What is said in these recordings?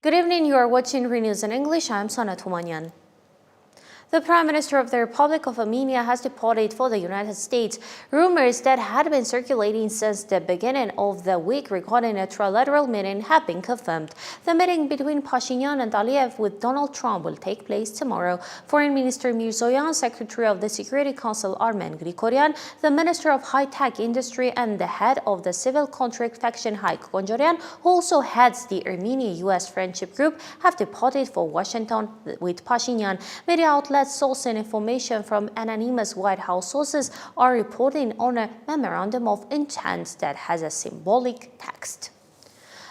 Good evening, you are watching ReNEWS in English. I'm Sana Tumanyan. The Prime Minister of the Republic of Armenia has departed for the United States. Rumors that had been circulating since the beginning of the week regarding a trilateral meeting have been confirmed. The meeting between Pashinyan and Aliyev with Donald Trump will take place tomorrow. Foreign Minister Mirzoyan, Secretary of the Security Council Armen Grigoryan, the Minister of High-Tech Industry and the head of the Civil Contract Faction Haik Gonjarian, who also heads the Armenia-US Friendship Group, have departed for Washington with Pashinyan. Media outlets sourcing information from anonymous White House sources are reporting on a memorandum of intent that has a symbolic text.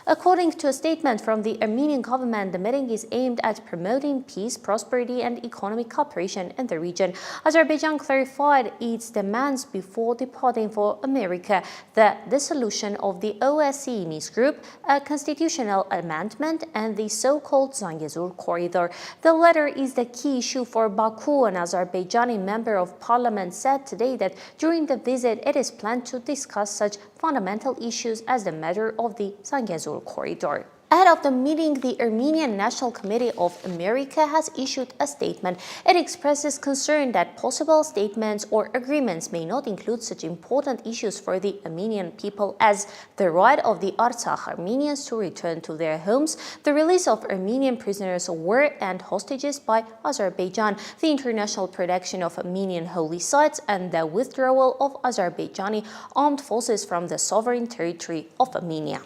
According to a statement from the Armenian government, the meeting is aimed at promoting peace, prosperity, and economic cooperation in the region. Azerbaijan clarified its demands before departing for America: the dissolution of the OSCE Minsk Group, a constitutional amendment, and the so-called Zangezur corridor. The latter is the key issue for Baku. An Azerbaijani member of parliament said today that during the visit, it is planned to discuss such fundamental issues as the matter of the Zangezur corridor. Ahead of the meeting, the Armenian National Committee of America has issued a statement. It expresses concern that possible statements or agreements may not include such important issues for the Armenian people as the right of the Artsakh Armenians to return to their homes, the release of Armenian prisoners of war and hostages by Azerbaijan, the international protection of Armenian holy sites, and the withdrawal of Azerbaijani armed forces from the sovereign territory of Armenia.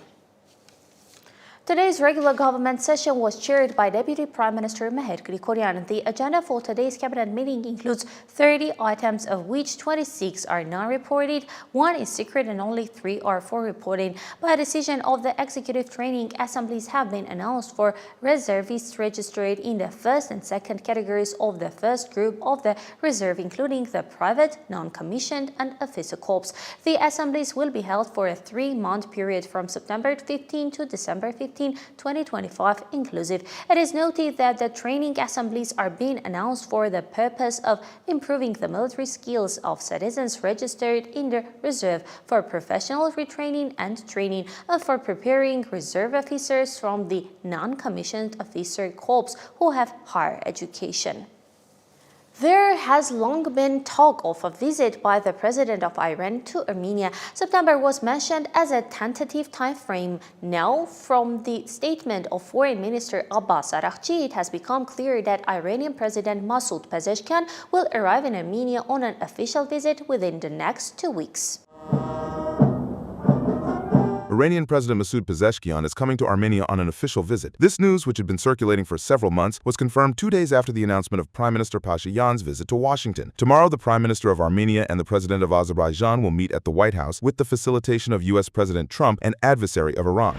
Today's regular government session was chaired by Deputy Prime Minister Meher Grigoryan. The agenda for today's cabinet meeting includes 30 items, of which 26 are non-reported, 1 is secret, and only 3 are for reporting. By decision of the executive training, assemblies have been announced for reservists registered in the first and second categories of the first group of the reserve, including the private, non-commissioned, and officer corps. The assemblies will be held for a 3-month period from September 15 to December 15, 2025 inclusive. It is noted that the training assemblies are being announced for the purpose of improving the military skills of citizens registered in the reserve, for professional retraining and training, and for preparing reserve officers from the non-commissioned officer corps who have higher education. There has long been talk of a visit by the president of Iran to Armenia. September was mentioned as a tentative time frame. Now, from the statement of Foreign Minister Abbas Araghchi, it has become clear that Iranian President Masoud Pezeshkian will arrive in Armenia on an official visit within the next 2 weeks. Iranian President Masoud Pezeshkian is coming to Armenia on an official visit. This news, which had been circulating for several months, was confirmed 2 days after the announcement of Prime Minister Pashinyan's visit to Washington. Tomorrow, the Prime Minister of Armenia and the President of Azerbaijan will meet at the White House with the facilitation of U.S. President Trump, an adversary of Iran.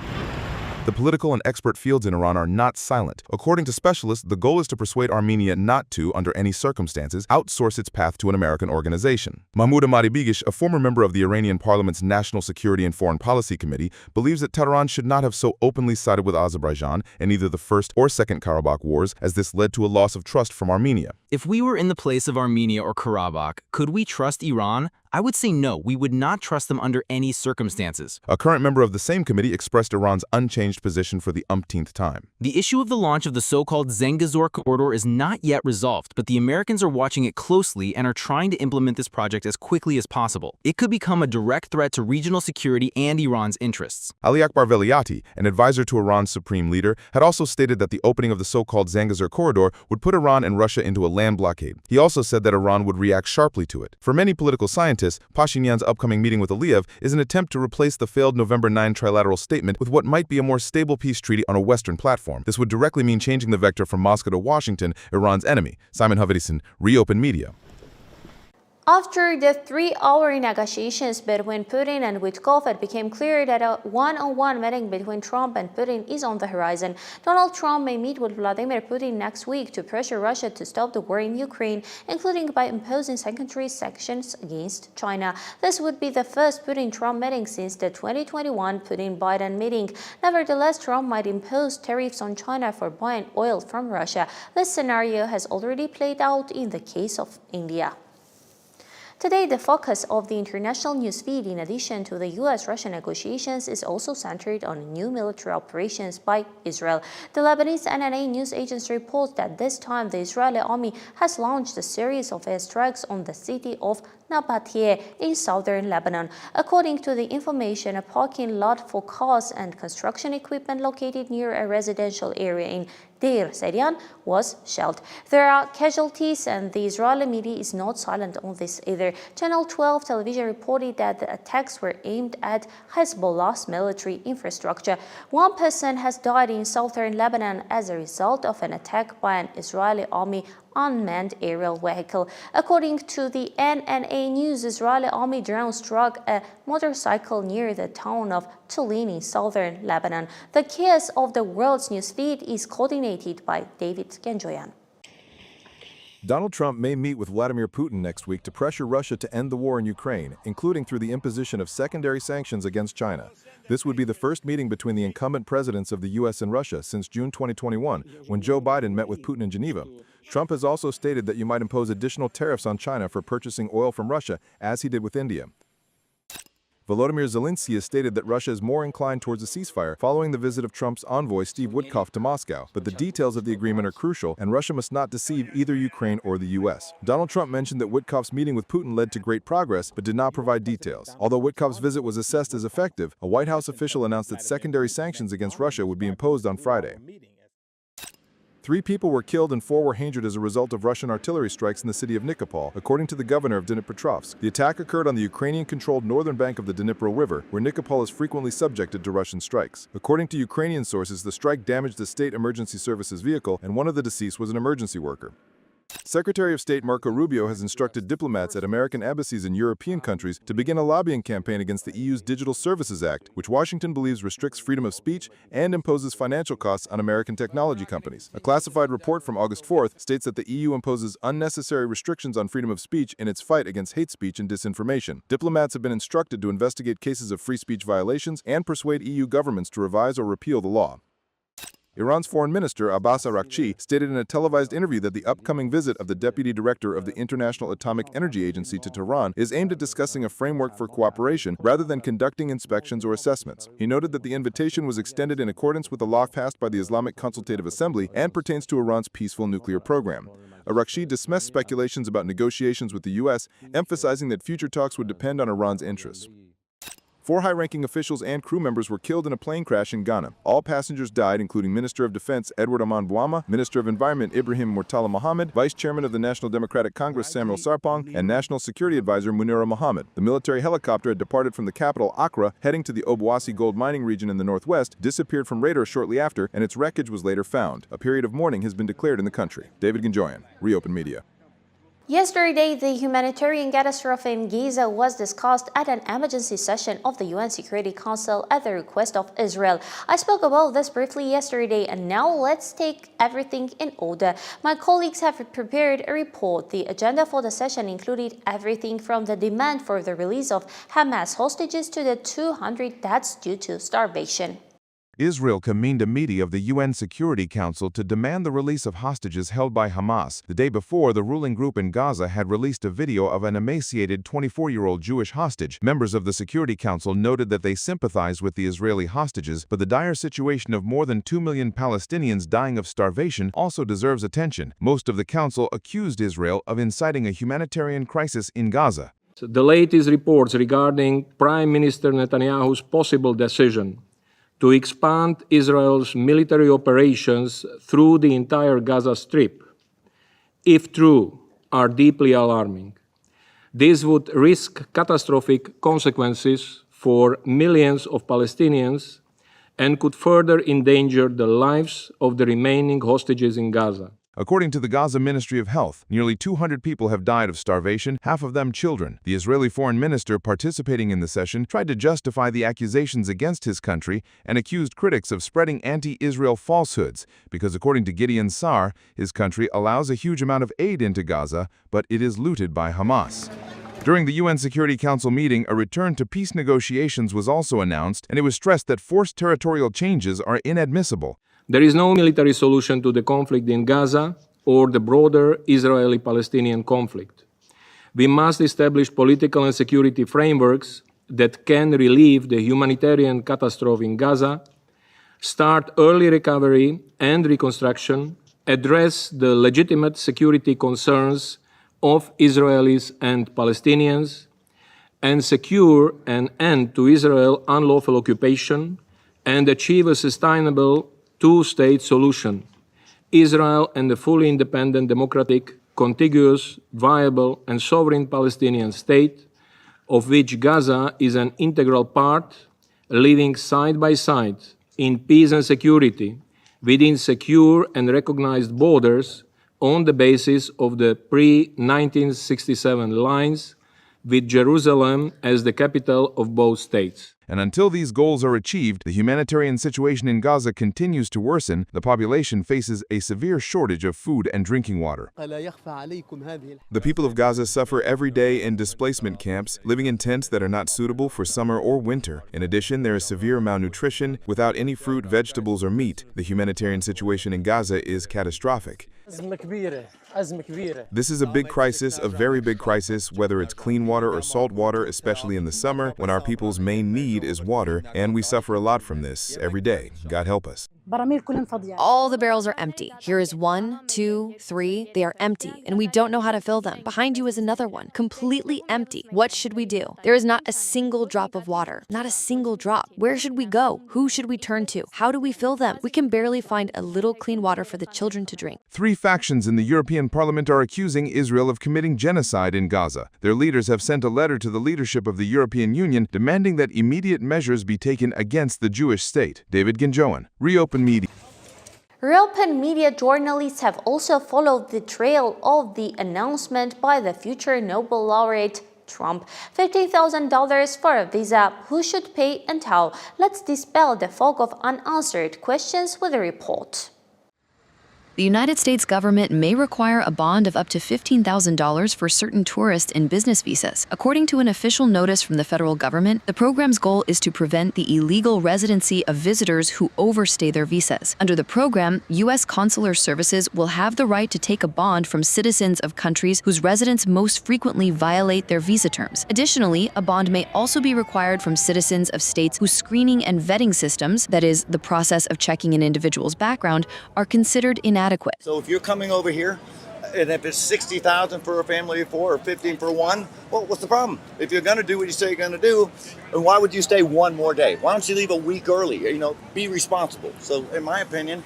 The political and expert fields in Iran are not silent. According to specialists, the goal is to persuade Armenia not to, under any circumstances, outsource its path to an American organization. Mahmoud Ahmadi-Bigish, a former member of the Iranian Parliament's National Security and Foreign Policy Committee, believes that Tehran should not have so openly sided with Azerbaijan in either the First or Second Karabakh Wars, as this led to a loss of trust from Armenia. If we were in the place of Armenia or Karabakh, could we trust Iran? I would say no, we would not trust them under any circumstances. A current member of the same committee expressed Iran's unchanged position for the umpteenth time. The issue of the launch of the so-called Zangezur corridor is not yet resolved, but the Americans are watching it closely and are trying to implement this project as quickly as possible. It could become a direct threat to regional security and Iran's interests. Ali Akbar Veliati, an advisor to Iran's supreme leader, had also stated that the opening of the so-called Zangezur corridor would put Iran and Russia into a land blockade. He also said that Iran would react sharply to it. For many political scientists, Pashinyan's upcoming meeting with Aliyev is an attempt to replace the failed November 9 trilateral statement with what might be a more stable peace treaty on a Western platform. This would directly mean changing the vector from Moscow to Washington, Iran's enemy. Simon Havidison, ReOpen Media. After the 3-hour negotiations between Putin and Witkoff, it became clear that a one-on-one meeting between Trump and Putin is on the horizon. Donald Trump may meet with Vladimir Putin next week to pressure Russia to stop the war in Ukraine, including by imposing secondary sanctions against China. This would be the first Putin-Trump meeting since the 2021 Putin-Biden meeting. Nevertheless, Trump might impose tariffs on China for buying oil from Russia. This scenario has already played out in the case of India. Today, the focus of the international news feed, in addition to the U.S.-Russia negotiations, is also centered on new military operations by Israel. The Lebanese NNA news agency reports that this time the Israeli army has launched a series of airstrikes on the city of Nabatea in southern Lebanon. According to the information, a parking lot for cars and construction equipment located near a residential area in Deir Serian was shelled. There are casualties, and the Israeli media is not silent on this either. Channel 12 television reported that the attacks were aimed at Hezbollah's military infrastructure. One person has died in southern Lebanon as a result of an attack by an Israeli army unmanned aerial vehicle. According to the NNA News, Israeli army drones struck a motorcycle near the town of Tulin in southern Lebanon. The chaos of the world's news feed is coordinated by David Genjoyan. Donald Trump may meet with Vladimir Putin next week to pressure Russia to end the war in Ukraine, including through the imposition of secondary sanctions against China. This would be the first meeting between the incumbent presidents of the U.S. and Russia since June 2021, when Joe Biden met with Putin in Geneva. Trump has also stated that you might impose additional tariffs on China for purchasing oil from Russia, as he did with India. Volodymyr Zelensky has stated that Russia is more inclined towards a ceasefire following the visit of Trump's envoy Steve Witkoff to Moscow, but the details of the agreement are crucial, and Russia must not deceive either Ukraine or the U.S. Donald Trump mentioned that Witkoff's meeting with Putin led to great progress, but did not provide details. Although Witkoff's visit was assessed as effective, a White House official announced that secondary sanctions against Russia would be imposed on Friday. 3 people were killed and 4 were injured as a result of Russian artillery strikes in the city of Nikopol, according to the governor of Dnipropetrovsk. The attack occurred on the Ukrainian-controlled northern bank of the Dnipro River, where Nikopol is frequently subjected to Russian strikes. According to Ukrainian sources, the strike damaged the state emergency services vehicle, and one of the deceased was an emergency worker. Secretary of State Marco Rubio has instructed diplomats at American embassies in European countries to begin a lobbying campaign against the EU's Digital Services Act, which Washington believes restricts freedom of speech and imposes financial costs on American technology companies. A classified report from August 4th states that the EU imposes unnecessary restrictions on freedom of speech in its fight against hate speech and disinformation. Diplomats have been instructed to investigate cases of free speech violations and persuade EU governments to revise or repeal the law. Iran's foreign minister, Abbas Araghchi, stated in a televised interview that the upcoming visit of the deputy director of the International Atomic Energy Agency to Tehran is aimed at discussing a framework for cooperation rather than conducting inspections or assessments. He noted that the invitation was extended in accordance with the law passed by the Islamic Consultative Assembly and pertains to Iran's peaceful nuclear program. Araghchi dismissed speculations about negotiations with the U.S., emphasizing that future talks would depend on Iran's interests. 4 high-ranking officials and crew members were killed in a plane crash in Ghana. All passengers died, including Minister of Defense Edward Aman Bouama, Minister of Environment Ibrahim Murtala Mohammed, Vice Chairman of the National Democratic Congress Samuel Sarpong, and National Security Advisor Munira Mohammed. The military helicopter had departed from the capital, Accra, heading to the Obuasi gold mining region in the northwest, disappeared from radar shortly after, and its wreckage was later found. A period of mourning has been declared in the country. David Genjoyan, ReOpen Media. Yesterday, the humanitarian catastrophe in Gaza was discussed at an emergency session of the UN Security Council at the request of Israel. I spoke about this briefly yesterday, and now let's take everything in order. My colleagues have prepared a report. The agenda for the session included everything from the demand for the release of Hamas hostages to the 200 deaths due to starvation. Israel convened a meeting of the UN Security Council to demand the release of hostages held by Hamas. The day before, the ruling group in Gaza had released a video of an emaciated 24-year-old Jewish hostage. Members of the Security Council noted that they sympathize with the Israeli hostages, but the dire situation of more than 2 million Palestinians dying of starvation also deserves attention. Most of the Council accused Israel of inciting a humanitarian crisis in Gaza. The latest reports regarding Prime Minister Netanyahu's possible decision to expand Israel's military operations through the entire Gaza Strip, if true, are deeply alarming. This would risk catastrophic consequences for millions of Palestinians and could further endanger the lives of the remaining hostages in Gaza. According to the Gaza Ministry of Health, nearly 200 people have died of starvation, half of them children. The Israeli foreign minister participating in the session tried to justify the accusations against his country and accused critics of spreading anti-Israel falsehoods, because according to Gideon Sa'ar, his country allows a huge amount of aid into Gaza, but it is looted by Hamas. During the UN Security Council meeting, a return to peace negotiations was also announced, and it was stressed that forced territorial changes are inadmissible. There is no military solution to the conflict in Gaza or the broader Israeli-Palestinian conflict. We must establish political and security frameworks that can relieve the humanitarian catastrophe in Gaza, start early recovery and reconstruction, address the legitimate security concerns of Israelis and Palestinians, and secure an end to Israel's unlawful occupation and achieve a sustainable two-state solution. Israel and a fully independent, democratic, contiguous, viable, and sovereign Palestinian state, of which Gaza is an integral part, living side by side in peace and security within secure and recognized borders on the basis of the pre-1967 lines, with Jerusalem as the capital of both states. And until these goals are achieved, the humanitarian situation in Gaza continues to worsen. The population faces a severe shortage of food and drinking water. The people of Gaza suffer every day in displacement camps, living in tents that are not suitable for summer or winter. In addition, there is severe malnutrition without any fruit, vegetables, or meat. The humanitarian situation in Gaza is catastrophic. This is a big crisis, a very big crisis, whether it's clean water or salt water, especially in the summer when our people's main need is water, and we suffer a lot from this every day. God help us. All the barrels are empty. Here is 1, 2, 3. They are empty, and we don't know how to fill them. Behind you is another one, completely empty. What should we do? There is not a single drop of water, not a single drop. Where should we go? Who should we turn to? How do we fill them? We can barely find a little clean water for the children to drink. 3 factions in the European Parliament are accusing Israel of committing genocide in Gaza. Their leaders have sent a letter to the leadership of the European Union demanding that immediate measures be taken against the Jewish state. David Ginjoan, ReOpen Media. ReOpen media journalists have also followed the trail of the announcement by the future Nobel laureate Trump. $50,000 for a visa, who should pay and how? Let's dispel the fog of unanswered questions with a report. The United States government may require a bond of up to $15,000 for certain tourist and business visas. According to an official notice from the federal government, the program's goal is to prevent the illegal residency of visitors who overstay their visas. Under the program, U.S. consular services will have the right to take a bond from citizens of countries whose residents most frequently violate their visa terms. Additionally, a bond may also be required from citizens of states whose screening and vetting systems, that is, the process of checking an individual's background, are considered inadequate. So if you're coming over here, and if it's 60,000 for a family of 4 or 15 for one, well, what's the problem? If you're going to do what you say you're going to do, then why would you stay one more day? Why don't you leave a week early? You know, be responsible. So in my opinion,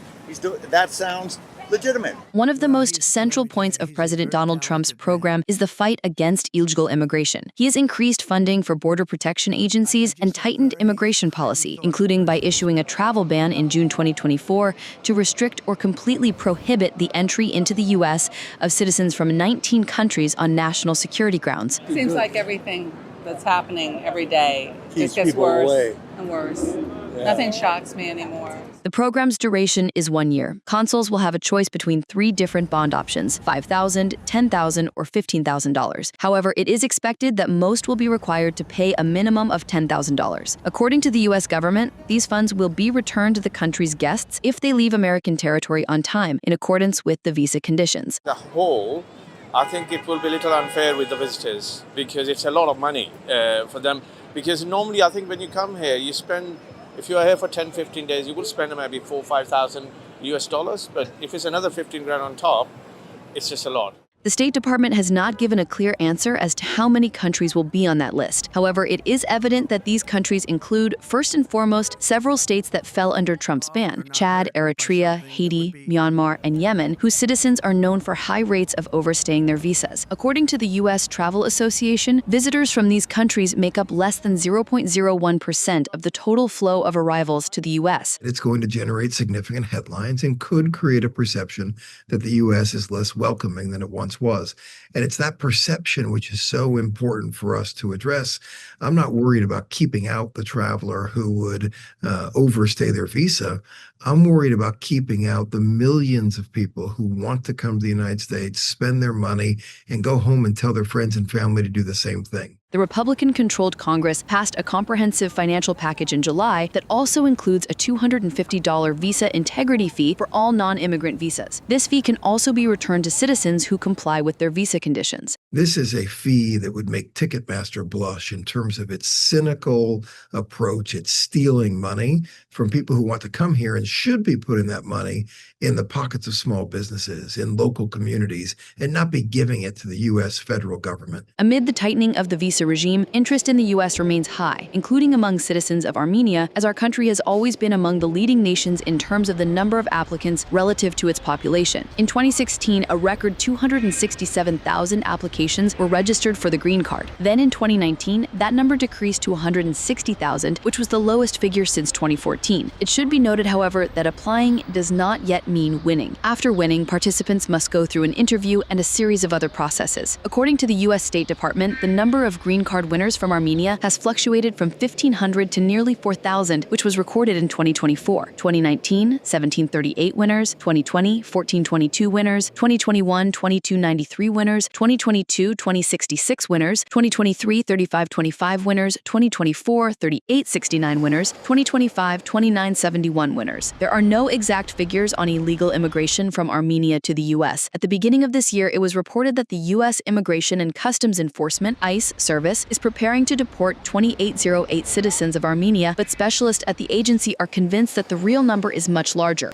that sounds legitimate. One of the most central points of President Donald Trump's program is the fight against illegal immigration. He has increased funding for border protection agencies and tightened immigration policy, including by issuing a travel ban in June 2024 to restrict or completely prohibit the entry into the U.S. of citizens from 19 countries on national security grounds. Seems like everything that's happening every day just gets worse and worse. Nothing shocks me anymore. The program's duration is 1 year. Consuls will have a choice between 3 different bond options: $5,000, $10,000, or $15,000. However, it is expected that most will be required to pay a minimum of $10,000. According to the U.S. government, these funds will be returned to the country's guests if they leave American territory on time, in accordance with the visa conditions. The whole, I think it will be a little unfair with the visitors because it's a lot of money for them. Because normally, I think when you come here, you spend, if you are here for 10, 15 days, you will spend maybe $4,000 or $5,000 US. But if it's another 15 grand on top, it's just a lot. The State Department has not given a clear answer as to how many countries will be on that list. However, it is evident that these countries include, first and foremost, several states that fell under Trump's ban: Chad, Eritrea, Haiti, Myanmar, and Yemen, whose citizens are known for high rates of overstaying their visas. According to the U.S. Travel Association, visitors from these countries make up less than 0.01% of the total flow of arrivals to the U.S. It's going to generate significant headlines and could create a perception that the U.S. is less welcoming than it once was. And it's that perception which is so important for us to address. I'm not worried about keeping out the traveler who would overstay their visa. I'm worried about keeping out the millions of people who want to come to the United States, spend their money, and go home and tell their friends and family to do the same thing. The Republican-controlled Congress passed a comprehensive financial package in July that also includes a $250 visa integrity fee for all non-immigrant visas. This fee can also be returned to citizens who comply with their visa conditions. This is a fee that would make Ticketmaster blush in terms of its cynical approach. It's stealing money from people who want to come here and should be putting that money in the pockets of small businesses, in local communities, and not be giving it to the U.S. federal government. Amid the tightening of the visa regime, interest in the U.S. remains high, including among citizens of Armenia, as our country has always been among the leading nations in terms of the number of applicants relative to its population. In 2016, a record 267,000 applications were registered for the green card. Then in 2019, that number decreased to 160,000, which was the lowest figure since 2014. It should be noted, however, that applying does not yet mean winning. After winning, participants must go through an interview and a series of other processes. According to the U.S. State Department, the number of green card winners from Armenia has fluctuated from 1,500 to nearly 4,000, which was recorded in 2024. 2019, 1,738 winners, 2020, 1,422 winners, 2021, 2,293 winners, 2022, 2,066 winners, 2023, 3,525 winners, 2024, 3,869 winners, 2025, 2,971 winners. There are no exact figures on illegal immigration from Armenia to the U.S. At the beginning of this year, it was reported that the U.S. Immigration and Customs Enforcement (ICE) service is preparing to deport 2,808 citizens of Armenia, but specialists at the agency are convinced that the real number is much larger.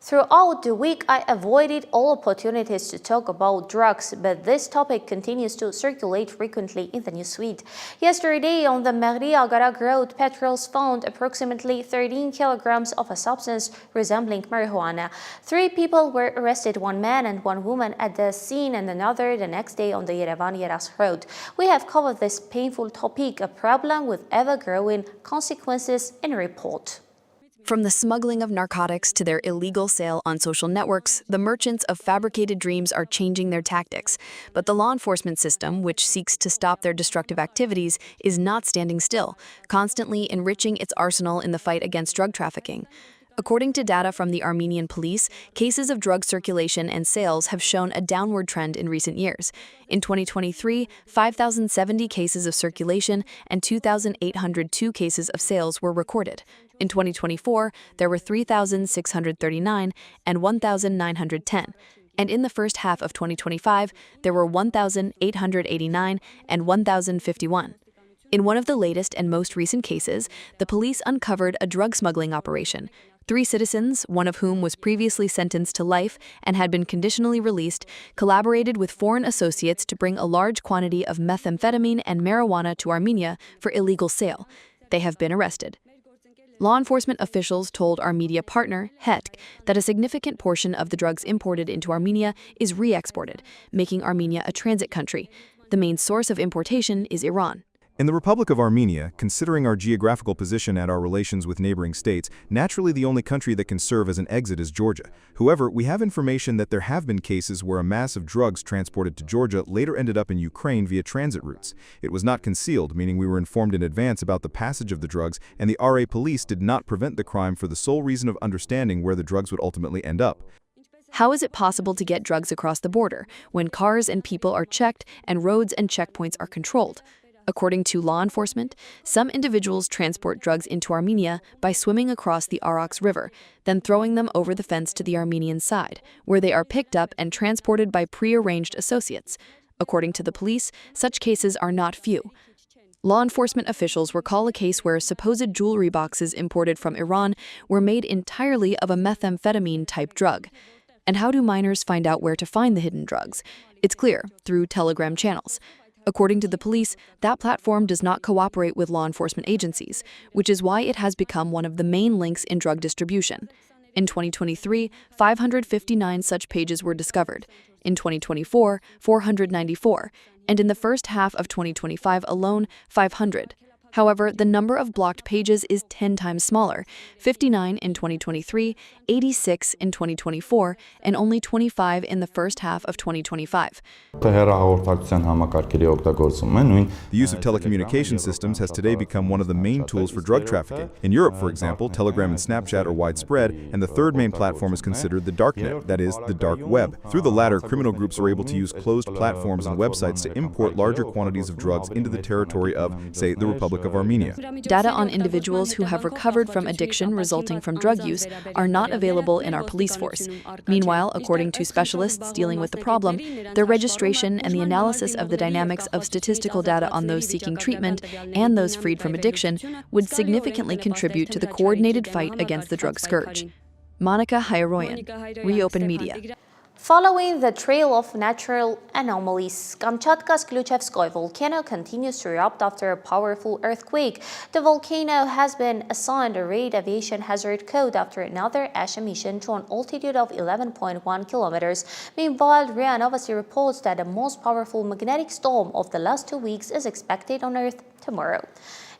Throughout the week, I avoided all opportunities to talk about drugs, but this topic continues to circulate frequently in the newsfeed. Yesterday, on the Mehri Agarak Road, patrols found approximately 13 kilograms of a substance resembling marijuana. 3 people were arrested, 1 man and 1 woman at the scene and another the next day on the Yerevan-Yeras Road. We have covered this painful topic, a problem with ever-growing consequences, in a report. From the smuggling of narcotics to their illegal sale on social networks, the merchants of fabricated dreams are changing their tactics. But the law enforcement system, which seeks to stop their destructive activities, is not standing still, constantly enriching its arsenal in the fight against drug trafficking. According to data from the Armenian police, cases of drug circulation and sales have shown a downward trend in recent years. In 2023, 5,070 cases of circulation and 2,802 cases of sales were recorded. In 2024, there were 3,639 and 1,910. And in the first half of 2025, there were 1,889 and 1,051. In one of the latest and most recent cases, the police uncovered a drug smuggling operation. 3 citizens, one of whom was previously sentenced to life and had been conditionally released, collaborated with foreign associates to bring a large quantity of methamphetamine and marijuana to Armenia for illegal sale. They have been arrested. Law enforcement officials told our media partner, HETK, that a significant portion of the drugs imported into Armenia is re-exported, making Armenia a transit country. The main source of importation is Iran. In the Republic of Armenia, considering our geographical position and our relations with neighboring states, naturally the only country that can serve as an exit is Georgia. However, we have information that there have been cases where a mass of drugs transported to Georgia later ended up in Ukraine via transit routes. It was not concealed, meaning we were informed in advance about the passage of the drugs, and the RA police did not prevent the crime for the sole reason of understanding where the drugs would ultimately end up. How is it possible to get drugs across the border when cars and people are checked and roads and checkpoints are controlled? According to law enforcement, some individuals transport drugs into Armenia by swimming across the Arax River, then throwing them over the fence to the Armenian side, where they are picked up and transported by pre-arranged associates. According to the police, such cases are not few. Law enforcement officials recall a case where supposed jewelry boxes imported from Iran were made entirely of a methamphetamine-type drug. And how do minors find out where to find the hidden drugs? It's clear, through Telegram channels. According to the police, that platform does not cooperate with law enforcement agencies, which is why it has become one of the main links in drug distribution. In 2023, 559 such pages were discovered. In 2024, 494. And in the first half of 2025 alone, 500. However, the number of blocked pages is 10 times smaller, 59 in 2023, 86 in 2024, and only 25 in the first half of 2025. The use of telecommunication systems has today become one of the main tools for drug trafficking. In Europe, for example, Telegram and Snapchat are widespread, and the third main platform is considered the darknet, that is, the dark web. Through the latter, criminal groups are able to use closed platforms and websites to import larger quantities of drugs into the territory of, say, the Republic of Armenia. Data on individuals who have recovered from addiction resulting from drug use are not available in our police force. Meanwhile, according to specialists dealing with the problem, their registration and the analysis of the dynamics of statistical data on those seeking treatment and those freed from addiction would significantly contribute to the coordinated fight against the drug scourge. Monica Hayroyan, ReOpen Media. Following the trail of natural anomalies, Kamchatka's Gluchevskoy volcano continues to erupt after a powerful earthquake. The volcano has been assigned a red aviation hazard code after another ash emission to an altitude of 11.1 kilometers. Meanwhile, RIA Novosti reports that the most powerful magnetic storm of the last 2 weeks is expected on Earth tomorrow.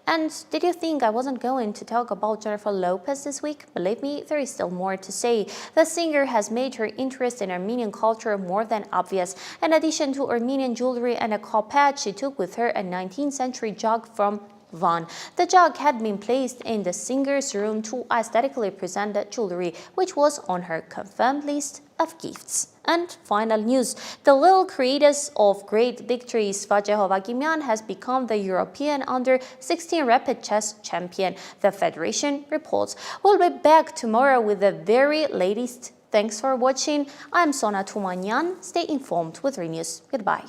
And did you think I wasn't going to talk about Jennifer Lopez this week? Believe me, there is still more to say. The singer has made her interest in Armenian culture more than obvious. In addition to Armenian jewelry and a kopad, she took with her a 19th century jug from Van. The jug had been placed in the singer's room to aesthetically present the jewelry, which was on her confirmed list of gifts. And final news, the little creators of great victories, Vaje Hovagimyan has become the European under-16 rapid chess champion, the Federation reports. We'll be back tomorrow with the very latest. Thanks for watching. I'm Sona Tumanyan. Stay informed with ReNews. Goodbye.